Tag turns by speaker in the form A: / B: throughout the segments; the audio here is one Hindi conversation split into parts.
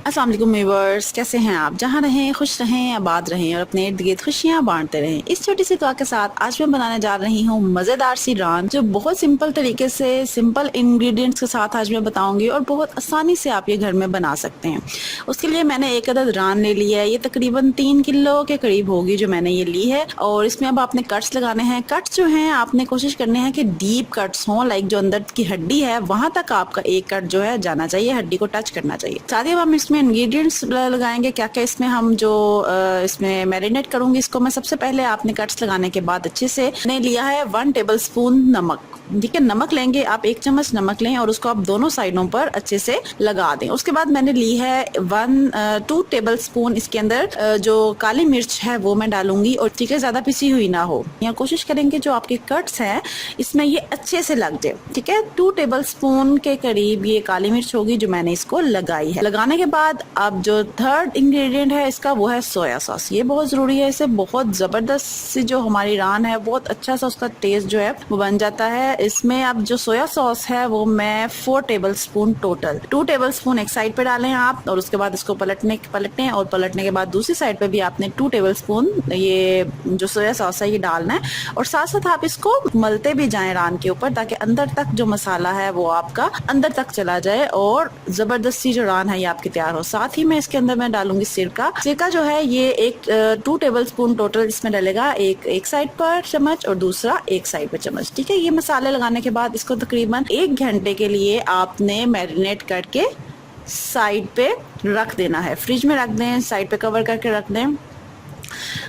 A: अस्सलाम वालेकुम व्यूअर्स, कैसे हैं आप? जहाँ रहें खुश रहें, आबाद रहें और अपने इर्द गिर्द खुशियाँ बांटते रहें। इस छोटी सी दुआ के साथ आज मैं बनाने जा रही हूँ मज़ेदार सी रान, जो बहुत सिंपल तरीके से सिंपल इंग्रेडिएंट्स के साथ आज मैं बताऊंगी और बहुत आसानी से आप ये घर में बना सकते हैं। उसके लिए मैंने एक अदद रान ले लिया है। ये तकरीबन 3 किलो के करीब होगी जो मैंने ये ली है। और इसमें अब आपने कट्स लगाने हैं। कट्स जो हैं आपने कोशिश करने हैं कि डीप कट्स हों, लाइक जो अंदर की हड्डी है वहां तक आपका एक कट जो है जाना चाहिए, हड्डी को टच करना चाहिए। साथ ही हम इसमें इंग्रेडिएंट्स लगाएंगे। क्या क्या इसमें हम जो इसमें मैरिनेट करूंगी इसको मैं, सबसे पहले आपने कट्स लगाने के बाद अच्छे से मैंने लिया है 1 टेबल स्पून नमक। ठीक है, नमक लेंगे आप, 1 चम्मच नमक लें और उसको आप दोनों साइडों पर अच्छे से लगा दें। उसके बाद मैंने ली है 2 टेबल स्पून इसके अंदर जो काली मिर्च है वो मैं डालूंगी। और ठीक है, ज्यादा पिसी हुई ना हो। यहाँ कोशिश करेंगे जो आपके कट्स हैं इसमें ये अच्छे से लग जाए। ठीक है, 2 टेबल स्पून के करीब ये काली मिर्च होगी जो मैंने इसको लगाई है। लगाने के बाद अब जो थर्ड इंग्रेडिएंट है इसका वो है सोया सॉस। ये बहुत जरूरी है, इससे बहुत जबरदस्त सी जो हमारी रान है बहुत अच्छा सा उसका टेस्ट जो है वो बन जाता है। इसमें अब जो सोया सॉस है वो मैं 4 table spoon total, 2 table spoon एक साइड पे डालें आप, और उसके बाद इसको पलटने और पलटने के बाद दूसरी साइड पे भी आपने 2 टेबल स्पून ये जो सोया सॉस है ये डालना है। और साथ साथ आप इसको मलते भी जाएं रान के ऊपर, ताकि अंदर तक जो मसाला है वो आपका अंदर तक चला जाए और जबरदस्त सी जो रान है ये आपकी तैयार हो। साथ ही मैं इसके अंदर मैं डालूंगी सिरका। सिरका जो है ये 2 टेबल स्पून टोटल इसमें डलेगा, एक साइड पर चम्मच और दूसरा एक साइड पर चम्मच। ठीक है, ये मसाले लगाने के बाद इसको तकरीबन 1 घंटे के लिए आपने मैरिनेट करके साइड पे रख देना है। फ्रिज में रख दें, साइड पे कवर करके रख दें।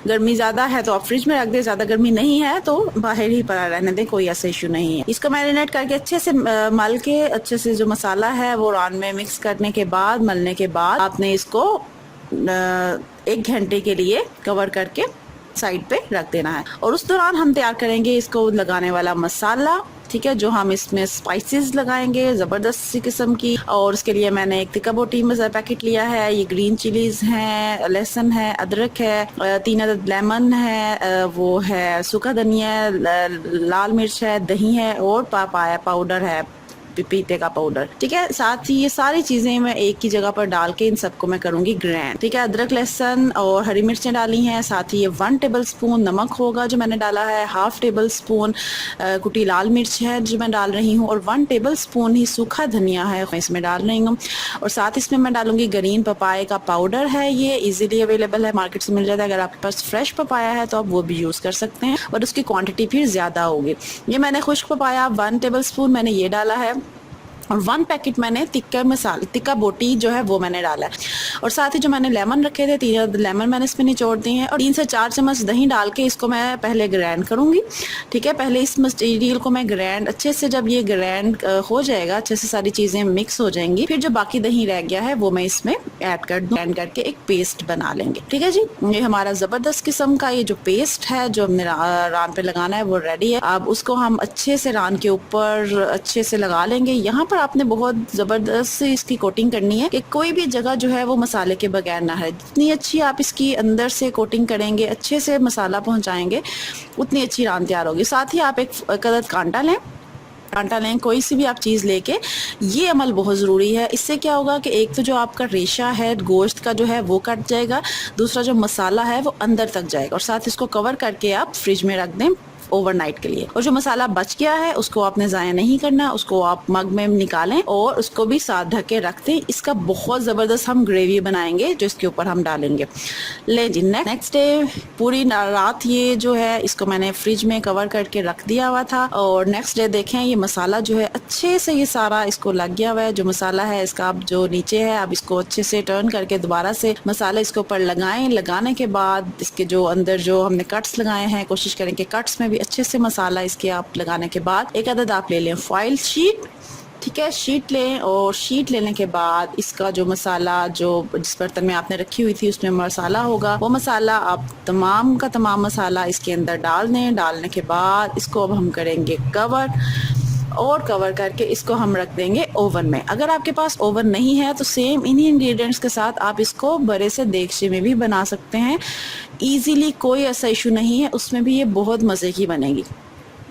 A: गर्मी ज्यादा है तो आप फ्रिज में रख दें, ज्यादा गर्मी नहीं है तो बाहर ही पड़ा रहने दें, कोई ऐसा इशू नहीं है। इसको मैरिनेट करके अच्छे से मल के अच्छे से जो मसाला है वो रान में मिक्स करने के बाद, मलने के बाद आपने इसको 1 घंटे के लिए कवर करके साइड पे रख देना है। और उस दौरान हम तैयार करेंगे इसको लगाने वाला मसाला। ठीक है, जो हम इसमें स्पाइसेस लगाएंगे जबरदस्त सी किस्म की। और उसके लिए मैंने एक तिक्का बोटी मसाला पैकेट लिया है। ये ग्रीन चिलीज हैं, लहसुन है, अदरक है, 3 अदद लेमन है, वो है सूखा धनिया, लाल मिर्च है, दही है और पापाया पाउडर है, पपीते का पाउडर। ठीक है, साथ ही ये सारी चीजें मैं एक ही जगह पर डाल के इन सबको मैं करूंगी ग्राइंड। ठीक है, अदरक लहसुन और हरी मिर्चें डाली हैं। साथ ही ये 1 टेबल स्पून नमक होगा जो मैंने डाला है, 1/2 टेबल स्पून कुटी लाल मिर्च है जो मैं डाल रही हूँ, और 1 टेबल स्पून ही सूखा धनिया है मैं इसमें डाल रही हूँ। और साथ इसमें मैं डालूंगी ग्रीन पपाया का पाउडर है। ये इजीली अवेलेबल है, मार्केट से मिल जाता है। अगर आपके पास फ्रेश पपाया है तो आप वो भी यूज कर सकते हैं, और उसकी क्वांटिटी फिर ज्यादा होगी। ये मैंने खुश्क पपाया 1 टेबल स्पून मैंने ये डाला है, और 1 पैकेट मैंने तिक्का बोटी जो है वो मैंने डाला है। और साथ ही जो मैंने लेमन रखे थे, 3 लेमन मैंने इसमें निचोड़ दिए हैं। और 3 से 4 चम्मच दही डाल के इसको मैं पहले ग्राइंड करूंगी। ठीक है, पहले इस मटेरियल को मैं ग्राइंड अच्छे से, जब ये ग्राइंड हो जाएगा, अच्छे से सारी चीजें मिक्स हो जाएंगी, फिर जो बाकी दही रह गया है वो मैं इसमें ऐड कर दूं। ग्राइंड करके एक पेस्ट बना लेंगे। ठीक है जी, ये हमारा जबरदस्त किस्म का ये जो पेस्ट है जो हमने रान पे लगाना है वो रेडी है। अब उसको हम अच्छे से रान के ऊपर अच्छे से लगा लेंगे। यहाँ पर आपने बहुत जबरदस्त से इसकी कोटिंग करनी है कि कोई भी जगह जो है वो मसाले के बगैर ना है। जितनी अच्छी आप इसकी अंदर से कोटिंग करेंगे, अच्छे से मसाला पहुंचाएंगे, उतनी अच्छी रान तैयार होगी। साथ ही आप एक अदद कांटा लें, कोई सी भी आप चीज़ लेके। ये अमल बहुत ज़रूरी है। इससे क्या होगा कि एक तो जो आपका रेशा है गोश्त का जो है वो कट जाएगा, दूसरा जो मसाला है वो अंदर तक जाएगा। और साथ इसको कवर करके आप फ्रिज में रख दें ओवरनाइट के लिए। और जो मसाला बच गया है उसको आपने ज़ाया नहीं करना, उसको आप मग में निकालें और उसको भी साथ ढक के रख दें। इसका बहुत ज़बरदस्त हम ग्रेवी बनाएंगे जो इसके ऊपर हम डालेंगे। ले जी, नेक्स्ट डे पूरी रात ये जो है इसको मैंने फ्रिज में कवर करके रख दिया हुआ था। और नेक्स्ट डे देखें ये मसाला जो है अच्छे से ये सारा इसको लग गया हुआ है। जो मसाला है इसका आप जो नीचे है आप इसको अच्छे से टर्न करके दोबारा से मसाला इसके ऊपर लगाएं। लगाने के बाद इसके जो अंदर जो हमने कट्स लगाए हैं, कोशिश करें कि कट्स में भी अच्छे से मसाला इसके आप लगाने के बाद एक अदद आप ले लें फॉइल शीट। ठीक है, शीट लें और शीट लेने के बाद इसका जो मसाला जो जिस बर्तन में आपने रखी हुई थी उसमें मसाला होगा, वो मसाला आप तमाम का तमाम मसाला इसके अंदर डाल दें। डालने के बाद इसको अब हम करेंगे कवर करके इसको हम रख देंगे ओवन में। अगर आपके पास ओवन नहीं है तो सेम इन्हीं इंग्रेडिएंट्स के साथ आप इसको बड़े से देगचे में भी बना सकते हैं इजीली, कोई ऐसा इशू नहीं है, उसमें भी ये बहुत मज़े की बनेगी।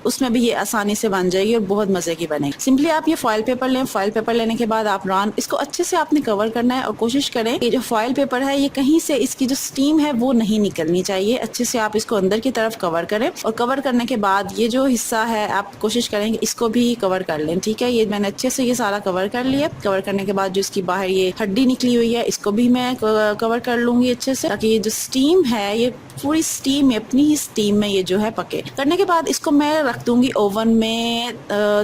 A: उसमें भी ये आसानी से बन जाएगी और बहुत मजे की बनेगी। सिंपली आप ये फॉइल पेपर लें, फॉइल पेपर लेने के बाद आप रान इसको अच्छे से आपने कवर करना है और कोशिश करें कि जो फॉइल पेपर है ये कहीं से इसकी जो स्टीम है वो नहीं निकलनी चाहिए। अच्छे से आप इसको अंदर की तरफ कवर करें और कवर करने के बाद ये जो हिस्सा है आप कोशिश करें कि इसको भी कवर कर लें। ठीक है, ये मैंने अच्छे से ये सारा कवर कर लिया। कवर करने के बाद जो इसकी बाहर ये हड्डी निकली हुई है इसको भी मैं कवर कर लूंगी अच्छे से, ताकि ये जो स्टीम है ये पूरी स्टीम में, अपनी ही स्टीम में ये जो है पके। करने के बाद इसको मैं रख दूंगी ओवन में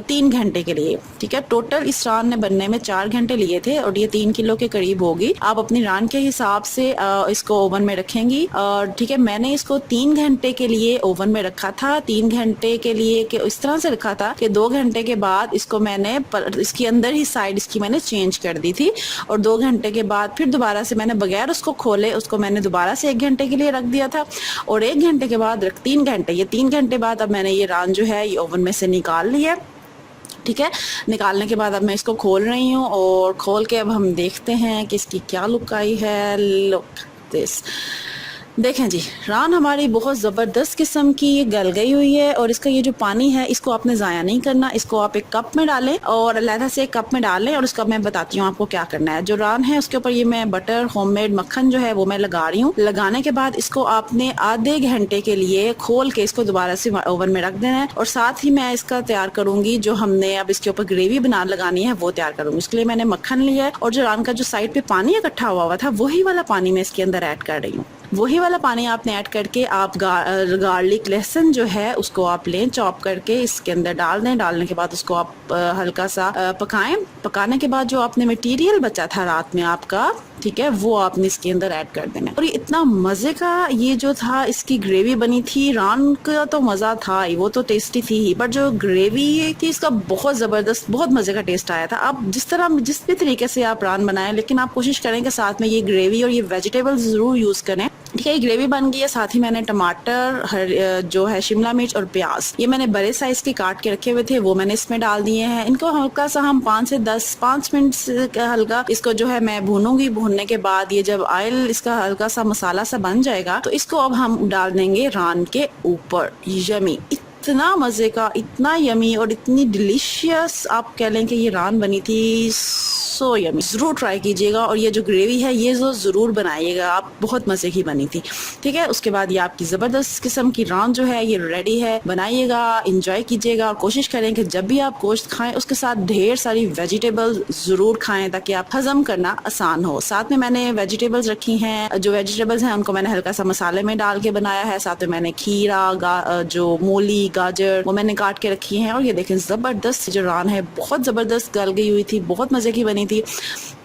A: 3 घंटे के लिए। ठीक है, टोटल इस रान ने बनने में 4 घंटे लिए थे और ये 3 किलो के करीब होगी। आप अपनी रान के हिसाब से इसको ओवन में रखेंगी। और ठीक है, मैंने इसको 3 घंटे के लिए ओवन में रखा था। 3 घंटे के लिए कि इस तरह से रखा था कि 2 घंटे के बाद इसको मैंने इसके अंदर ही साइड इसकी मैंने चेंज कर दी थी और 2 घंटे के बाद फिर दोबारा से मैंने बगैर उसको खोले उसको मैंने दोबारा से 1 घंटे के लिए रख दिया था और 1 घंटे के बाद 3 घंटे, ये 3 घंटे बाद अब मैंने ये रान जो है ये ओवन में से निकाल लिया। ठीक है, निकालने के बाद अब मैं इसको खोल रही हूँ और खोल के अब हम देखते हैं कि इसकी क्या लुक आई है। लुक दिस, देखें जी, रान हमारी बहुत ज़बरदस्त किस्म की गल गई हुई है और इसका ये जो पानी है इसको आपने ज़ाया नहीं करना। इसको आप एक कप में डालें और अलहदा से एक कप में डालें और उसका मैं बताती हूँ आपको क्या करना है। जो रान है उसके ऊपर ये मैं बटर होममेड मक्खन जो है वो मैं लगा रही हूँ। लगाने के बाद इसको आपने आधे घंटे के लिए खोल के इसको दोबारा से ओवन में रख देना है और साथ ही मैं इसका तैयार करूँगी जो हमने अब इसके ऊपर ग्रेवी बना लगानी है वो तैयार करूँगी। इसके लिए मैंने मक्खन लिया है और जो रान का जो साइड पे पानी इकट्ठा हुआ था वही वाला पानी मैं इसके अंदर ऐड कर रही हूँ। वही वाला पानी आपने ऐड करके आप गार्लिक लहसुन जो है उसको आप लें, चॉप करके इसके अंदर डाल दें। डालने के बाद उसको आप हल्का सा पकाएं। पकाने के बाद जो आपने मटेरियल बचा था रात में आपका, ठीक है, वो आपने इसके अंदर ऐड कर देना। और ये इतना मजे का ये जो था इसकी ग्रेवी बनी थी। रान का तो मजा था ही, वो तो टेस्टी थी ही, बट जो ग्रेवी थी इसका बहुत जबरदस्त, बहुत मजे का टेस्ट आया था। आप जिस भी तरीके से आप रान बनाएं, लेकिन आप कोशिश करें कि साथ में ये ग्रेवी और ये वेजिटेबल्स जरूर यूज करें। ठीक है, ग्रेवी बन गई है। साथ ही मैंने टमाटर जो है शिमला मिर्च और प्याज ये मैंने बड़े साइज के काट के रखे हुए थे वो मैंने इसमें डाल दिए हैं। इनको हल्का सा हम 5 से 5 मिनट हल्का इसको जो है मैं भूनूंगी। भूनने के बाद ये जब ऑयल इसका हल्का सा मसाला सा बन जाएगा तो इसको अब हम डाल देंगे रान के ऊपर। यमी, इतना मजे का, इतना यमी और इतनी डिलीशियस आप कह लें कि ये रान बनी थी। सो यमी, जरूर ट्राई कीजिएगा और ये जो ग्रेवी है ये जो जरूर बनाइएगा आप, बहुत मजे की बनी थी। ठीक है, उसके बाद ये आपकी जबरदस्त किस्म की रान जो है ये रेडी है। बनाइएगा, इंजॉय कीजिएगा और कोशिश करें कि जब भी आप गोश्त खाएं उसके साथ ढेर सारी वेजिटेबल जरूर खाएं ताकि आप हजम करना आसान हो। साथ में मैंने वेजिटेबल्स रखी हैं, जो वेजिटेबल्स हैं उनको मैंने हल्का सा मसाले में डाल के बनाया है। साथ में मैंने खीरा, जो मूली, गाजर वो मैंने काट के रखी हैं। और ये देखें जबरदस्त जो रान है बहुत जबरदस्त गल गई हुई थी, बहुत मजे की बनी थी।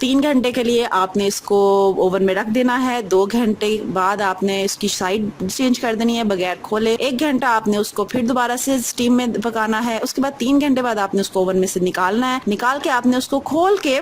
A: 3 घंटे के लिए आपने इसको ओवन में रख देना है। 2 घंटे बाद आपने इसकी साइड चेंज कर देनी है बगैर खोले। 1 घंटा आपने उसको फिर दोबारा से स्टीम में पकाना है। उसके बाद 3 घंटे बाद आपने उसको ओवन में से निकालना है। निकाल के आपने उसको खोल के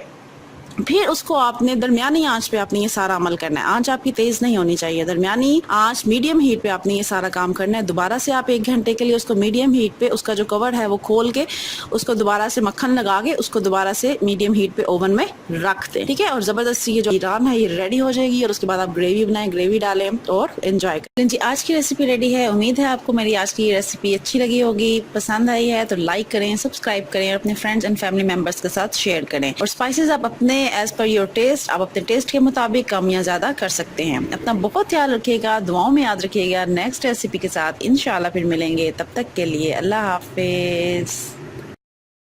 A: फिर उसको आपने दरमियानी आंच पे आपने ये सारा अमल करना है। आंच आपकी तेज नहीं होनी चाहिए, दरमियानी आंच मीडियम हीट पे आपने ये सारा काम करना है। दोबारा से आप 1 घंटे के लिए उसको मीडियम हीट पे उसका जो कवर है वो खोल के उसको दोबारा से मक्खन लगा के उसको दोबारा से मीडियम हीट पे ओवन में रख दें। ठीक है, और जबरदस्त ये जो रान है ये रेडी हो जाएगी। और उसके बाद आप ग्रेवी बनाएं, ग्रेवी डालें और एंजॉय करें। जी, आज की रेसिपी रेडी है। उम्मीद है आपको मेरी आज की रेसिपी अच्छी लगी होगी, पसंद आई है तो लाइक करें, सब्सक्राइब करें और अपने फ्रेंड्स एंड फैमिली मेंबर्स के साथ शेयर करें। और स्पाइसेस आप अपने एज पर योर टेस्ट, आप अपने टेस्ट के मुताबिक कम या ज्यादा कर सकते हैं। अपना बहुत ख्याल रखिएगा, दुआओं में याद रखिएगा। नेक्स्ट रेसिपी के साथ इंशाल्लाह फिर मिलेंगे, तब तक के लिए अल्लाह हाफिज।